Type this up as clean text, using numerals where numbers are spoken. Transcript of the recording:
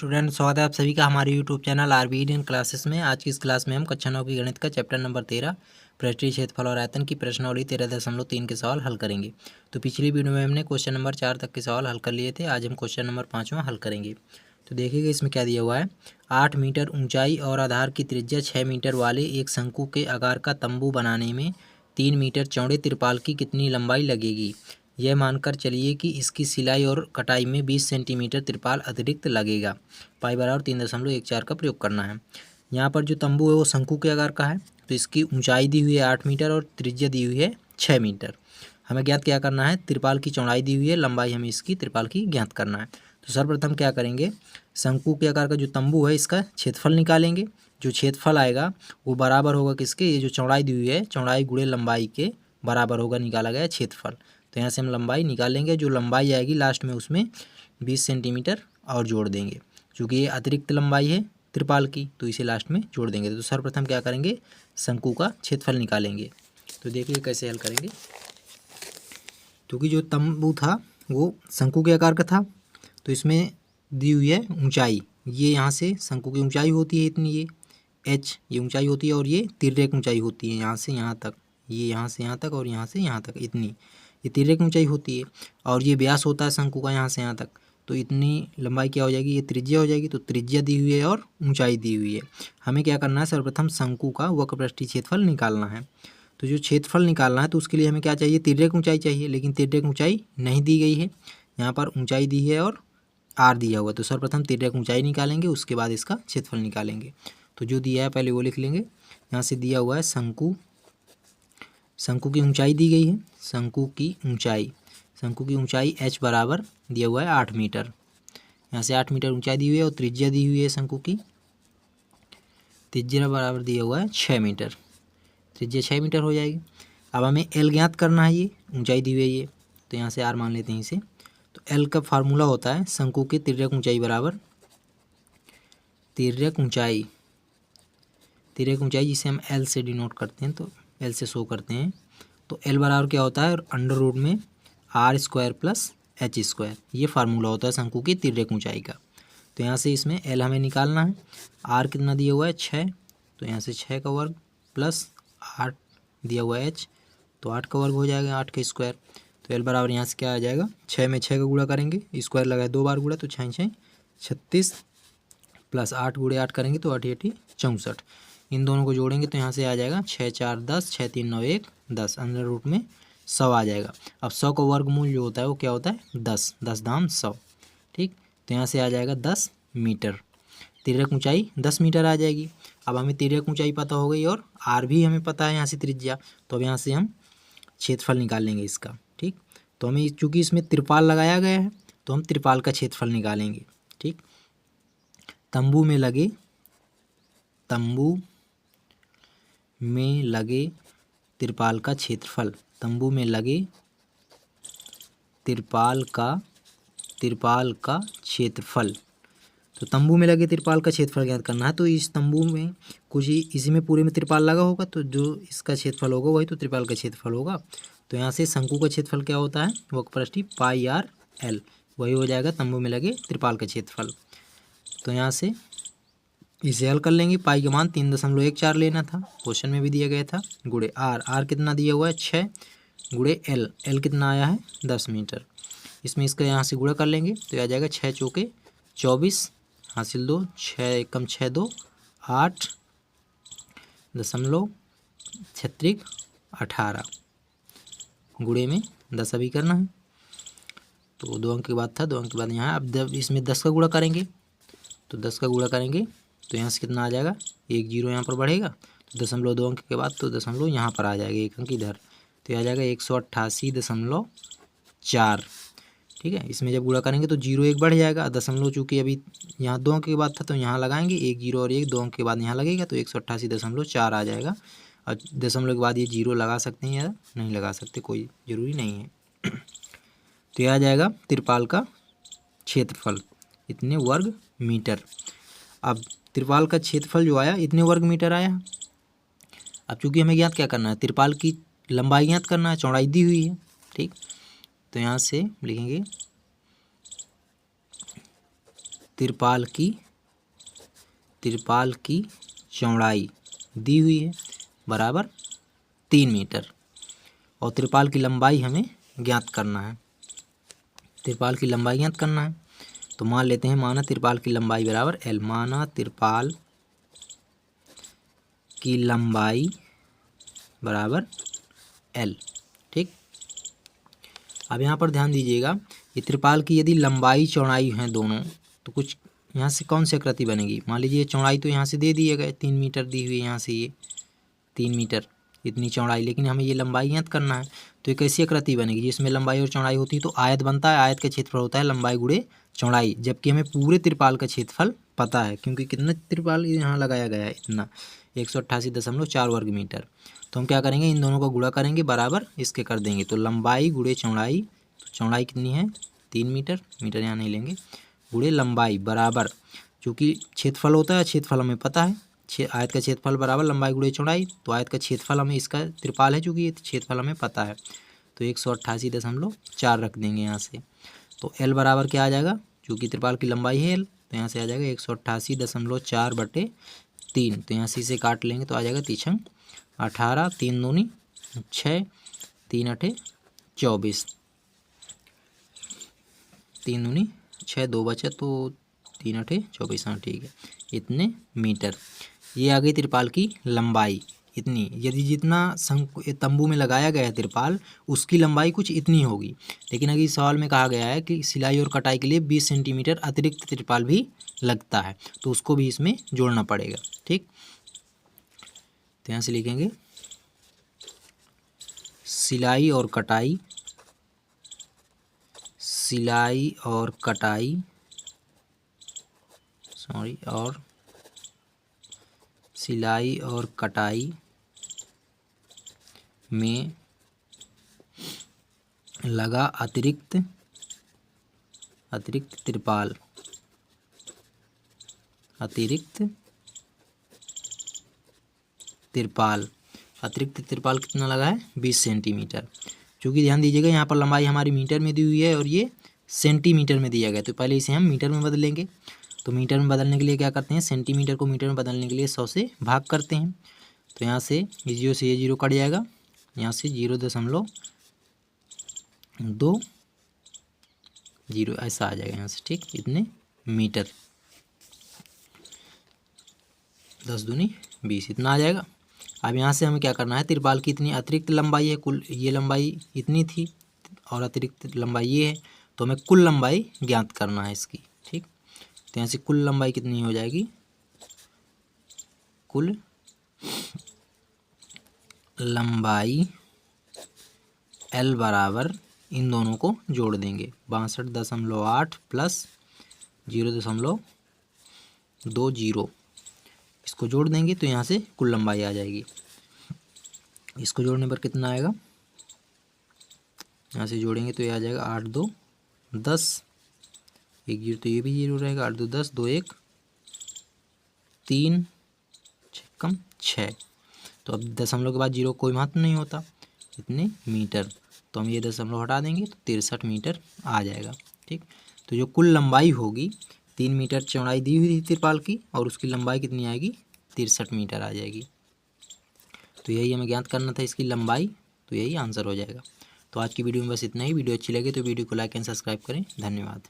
Student, स्वागत है आप सभी का हमारे YouTube channel RB Indian classes में। आज की इस क्लास में हम कक्षा 9 की गणित का चैप्टर नंबर 13 पृष्ठीय क्षेत्रफल और आयतन की प्रश्नावली 13.3 के सवाल हल करेंगे। तो पिछली वीडियो में हमने क्वेश्चन नंबर 4 तक के सवाल हल कर लिए थे। आज हम क्वेश्चन नंबर 5वां हल करेंगे। तो देखिएगा इसमें क्या दिया हुआ है। 8 मीटर ऊंचाई और आधार की त्रिज्या 6 मीटर वाले एक शंकु के आकार का तंबू बनाने में 3 मीटर चौड़े तिरपाल की कितनी लंबाई लगेगी। यह मानकर चलिए कि इसकी सिलाई और कटाई में 20 सेंटीमीटर तिरपाल अतिरिक्त लगेगा। पाई बराबर 3.14 का प्रयोग करना है। यहाँ पर जो तंबू है वो शंकु के आकार का है, तो इसकी ऊंचाई दी हुई है 8 मीटर और त्रिज्या दी हुई है 6 मीटर। हमें ज्ञात क्या करना है, तिरपाल की चौड़ाई दी हुई है, लंबाई हमें इसकी तिरपाल की ज्ञात करना है। तो सर्वप्रथम क्या करेंगे, शंकु के आकार का जो तंबू है इसका क्षेत्रफल निकालेंगे। जो क्षेत्रफल आएगा वो बराबर होगा किसके, ये जो चौड़ाई दी हुई है चौड़ाई गुणे लंबाई के बराबर होगा, निकाला गया क्षेत्रफल। तो यहाँ से हम लंबाई निकालेंगे, जो लंबाई आएगी लास्ट में उसमें 20 सेंटीमीटर और जोड़ देंगे। चूँकि ये अतिरिक्त लंबाई है त्रिपाल की, तो इसे लास्ट में जोड़ देंगे। तो सर्वप्रथम क्या करेंगे, शंकु का क्षेत्रफल निकालेंगे। तो देखिए कैसे हल करेंगे। क्योंकि जो तंबू था वो शंकु के आकार का था, तो इसमें दी हुई है ऊंचाई, ये यहाँ से शंकु की ऊंचाई होती है इतनी, ये h ये ऊंचाई होती है, और ये तिर्यक ऊंचाई होती है यहाँ से यहाँ तक, ये यहाँ से यहाँ तक और यहाँ से यहाँ तक इतनी, ये तिर्यक ऊंचाई होती है। और ये व्यास होता है शंकु का यहाँ से यहाँ तक, तो इतनी लंबाई क्या हो जाएगी, ये त्रिज्या हो जाएगी। तो त्रिज्या दी हुई है और ऊंचाई दी हुई है। हमें क्या करना है, सर्वप्रथम शंकु का वक्रपृष्ठीय क्षेत्रफल निकालना है। तो जो क्षेत्रफल निकालना है तो उसके लिए हमें क्या चाहिए, तिर्यक ऊंचाई चाहिए, लेकिन तिर्यक ऊंचाई नहीं दी गई है। यहाँ पर ऊंचाई दी है और आर दिया हुआ है। तो सर्वप्रथम तिर्यक ऊंचाई निकालेंगे, उसके बाद इसका क्षेत्रफल निकालेंगे। तो जो दिया है पहले वो लिख लेंगे। यहाँ से दिया हुआ है शंकु, शंकु की ऊंचाई दी गई है, शंकु की ऊंचाई h बराबर दिया हुआ है 8 मीटर। यहाँ से 8 मीटर ऊंचाई दी हुई है और त्रिज्या दी हुई है शंकु की, त्रिज्या बराबर दिया हुआ है 6 मीटर, त्रिज्या 6 मीटर हो जाएगी। अब हमें l ज्ञात करना है, ये ऊंचाई दी हुई है ये, तो यहाँ से r मान लेते हैं इसे। तो l का फार्मूला होता है शंकु की तिर्यक ऊंचाई बराबर तिर्यक ऊंचाई जिसे हम l से डिनोट करते हैं, तो l से शो करते हैं। तो l बराबर क्या होता है, अंडर रूट में r² प्लस h², ये फार्मूला होता है शंकु की तिर्यक ऊंचाई का। तो यहाँ से इसमें l हमें निकालना है। r कितना दिया हुआ है 6, तो यहाँ से 6 का वर्ग प्लस 8 दिया हुआ है h, तो 8 का वर्ग हो जाएगा 8 का स्क्वायर। तो l बराबर यहाँ से क्या आ जाएगा, 6 में 6 का गुणा करेंगे, स्क्वायर लगाए 2 बार गुणा, तो 6 6 36 प्लस 8 गुणे 8 करेंगे तो 8 8 64। इन दोनों को जोड़ेंगे तो यहाँ से आ जाएगा 6 4 10, 6 3 9 1 10, अंडर रूट में 100 आ जाएगा। अब 100 का वर्गमूल जो होता है वो क्या होता है 10, 10 दाम 100, ठीक। तो यहाँ से आ जाएगा 10 मीटर, तिर्यक ऊंचाई 10 मीटर आ जाएगी। अब हमें तिर्यक ऊंचाई पता हो गई और आर भी हमें पता है यहाँ से त्रिज्या, तो अब यहाँ से हम क्षेत्रफल निकाल लेंगे इसका, ठीक। तो हमें चूँकि इसमें त्रिपाल लगाया गया है तो हम त्रिपाल का क्षेत्रफल निकालेंगे, ठीक। तंबू में लगे तिरपाल का क्षेत्रफल, तंबू में लगे तिरपाल का क्षेत्रफल। तो तंबू में लगे तिरपाल का क्षेत्रफल ज्ञात करना है। तो इस तंबू में कुछ इसी में पूरे में तिरपाल लगा होगा, तो जो इसका क्षेत्रफल होगा वही तो तिरपाल का क्षेत्रफल होगा। तो यहाँ से शंकु का क्षेत्रफल क्या होता है, वक्रपृष्ठीय पाई आर एल, वही हो जाएगा तंबू में लगे तिरपाल का क्षेत्रफल। तो यहाँ से इसे हल कर लेंगे। पाई का मान 3.14 लेना था, क्वेश्चन में भी दिया गया था, गुणे आर कितना दिया हुआ है 6, गुणे एल कितना आया है 10 मीटर। इसमें इसका यहाँ से गुणा कर लेंगे तो आ जाएगा 6 चौके 24 हासिल 2, 6 एकम 6 2 8.18 गुणे में 10 अभी करना है। तो 2 अंक के बाद था, 2 अंक के बाद यहाँ। अब इसमें 10 का गुणा करेंगे, तो 10 का गुणा करेंगे तो यहाँ से कितना आ जाएगा, 1 0 यहाँ पर बढ़ेगा, तो 0.2 अंक के बाद तो दशमलव यहाँ पर आ जाएगा, 1 अंक इधर, तो आ जाएगा 188.4, ठीक है। इसमें जब गुणा करेंगे तो 0 1 बढ़ जाएगा, दशमलव चूँकि अभी यहाँ 2 अंक के बाद था तो यहाँ लगाएंगे 1 0 और 1 2 अंक के बाद यहाँ लगेगा, तो 188.4 आ जाएगा। और दशमलव के बाद ये 0 लगा सकते हैं या नहीं लगा सकते, कोई ज़रूरी नहीं है। तो यह आ जाएगा तिरपाल का क्षेत्रफल इतने वर्ग मीटर। अब तिरपाल का क्षेत्रफल जो आया इतने वर्ग मीटर आया। अब चूँकि हमें ज्ञात क्या करना है, तिरपाल की लंबाई ज्ञात करना है, चौड़ाई दी हुई है, ठीक। तो यहाँ से लिखेंगे तिरपाल की चौड़ाई दी हुई है बराबर 3 मीटर और तिरपाल की लंबाई हमें ज्ञात करना है। तिरपाल की लंबाई ज्ञात करना है तो मान लेते हैं, माना तिरपाल की लंबाई बराबर L। माना तिरपाल की लंबाई बराबर L। ठीक, अब यहाँ पर ध्यान दीजिएगा, ये त्रिपाल की यदि लंबाई चौड़ाई हैं दोनों, तो कुछ यहाँ से कौन सी आकृति बनेगी। मान लीजिए चौड़ाई तो यहाँ से दे दिए गए 3 मीटर दी हुई है, यहाँ से ये 3 मीटर इतनी चौड़ाई, लेकिन हमें ये लंबाई ज्ञात करना है। तो एक ऐसी आकृति बनेगी जिसमें लंबाई और चौड़ाई होती है, तो आयत बनता है। आयत का क्षेत्रफल होता है लंबाई गुणे चौड़ाई, जबकि हमें पूरे त्रिपाल का क्षेत्रफल पता है, क्योंकि कितना त्रिपाल यहाँ लगाया गया है, इतना 188.4 वर्ग मीटर। तो हम क्या करेंगे, इन दोनों का गुणा करेंगे, बराबर इसके कर देंगे। तो लंबाई गुणे चौड़ाई, तो चौड़ाई कितनी है 3 मीटर, मीटर यहाँ नहीं लेंगे, गुणे लंबाई बराबर, चूँकि क्षेत्रफल होता है, क्षेत्रफल हमें पता है, आयत का क्षेत्रफल बराबर लंबाई गुणे चौड़ाई। तो आयत का क्षेत्रफल हमें, इसका त्रिपाल है चूँकि ये क्षेत्रफल हमें पता है, तो 188.4 रख देंगे यहाँ से। तो L बराबर क्या आ जाएगा, चूँकि त्रिपाल की लंबाई है L, तो यहाँ से आ जाएगा 188.4/3। तो यहाँ से इसे काट लेंगे तो आ जाएगा 3 18, 3 दूनी 6, 3 8 24, 3 दूनी 6, 2 बचे तो 3 8 24, हाँ ठीक है, इतने मीटर। ये आ गई त्रिपाल की लंबाई इतनी। यदि जितना तंबू में लगाया गया है त्रिपाल, उसकी लंबाई कुछ इतनी होगी, लेकिन अगर इस सवाल में कहा गया है कि सिलाई और कटाई के लिए 20 सेंटीमीटर अतिरिक्त त्रिपाल भी लगता है, तो उसको भी इसमें जोड़ना पड़ेगा। ठीक, तो यहाँ से लिखेंगे सिलाई और कटाई, सिलाई और कटाई सिलाई और कटाई में लगा अतिरिक्त त्रिपाल, अतिरिक्त त्रिपाल कितना लगा है 20 सेंटीमीटर। क्योंकि ध्यान दीजिएगा यहाँ पर लंबाई हमारी मीटर में दी हुई है और ये सेंटीमीटर में दिया गया, तो पहले इसे हम मीटर में बदलेंगे। तो मीटर में बदलने के लिए क्या करते हैं, सेंटीमीटर को मीटर में बदलने के लिए 100 से भाग करते हैं। तो यहाँ से 0 से ये 0 कट जाएगा, यहाँ से 0.20 ऐसा आ जाएगा यहाँ से। ठीक, इतने मीटर, 10 दूनी 20 इतना आ जाएगा। अब यहाँ से हमें क्या करना है, त्रिपाल की इतनी अतिरिक्त लंबाई है, कुल ये लंबाई इतनी थी और अतिरिक्त लंबाई ये है, तो हमें कुल लंबाई ज्ञात करना है इसकी। ठीक, तो यहाँ से कुल लंबाई कितनी हो जाएगी, कुल लंबाई L बराबर, इन दोनों को जोड़ देंगे, 62.8 प्लस 0.20, इसको जोड़ देंगे तो यहाँ से कुल लंबाई आ जाएगी। इसको जोड़ने पर कितना आएगा, यहाँ से जोड़ेंगे तो ये आ जाएगा 8 2 10, 1 0 तो ये भी 0 रहेगा, 8 2 10, 2 1 3 कम 6। तो अब दशमलव के बाद 0 कोई महत्व नहीं होता, इतने मीटर। तो हम ये दशमलव हटा देंगे तो 63 मीटर आ जाएगा। ठीक, तो जो कुल लंबाई होगी, 3 मीटर चौड़ाई दी हुई थी त्रिपाल की, और उसकी लंबाई कितनी आएगी 63 मीटर आ जाएगी। तो यही हमें ज्ञात करना था, इसकी लंबाई, तो यही आंसर हो जाएगा। तो आज की वीडियो में बस इतना ही। वीडियो अच्छी लगे तो वीडियो को लाइक एंड सब्सक्राइब करें। धन्यवाद।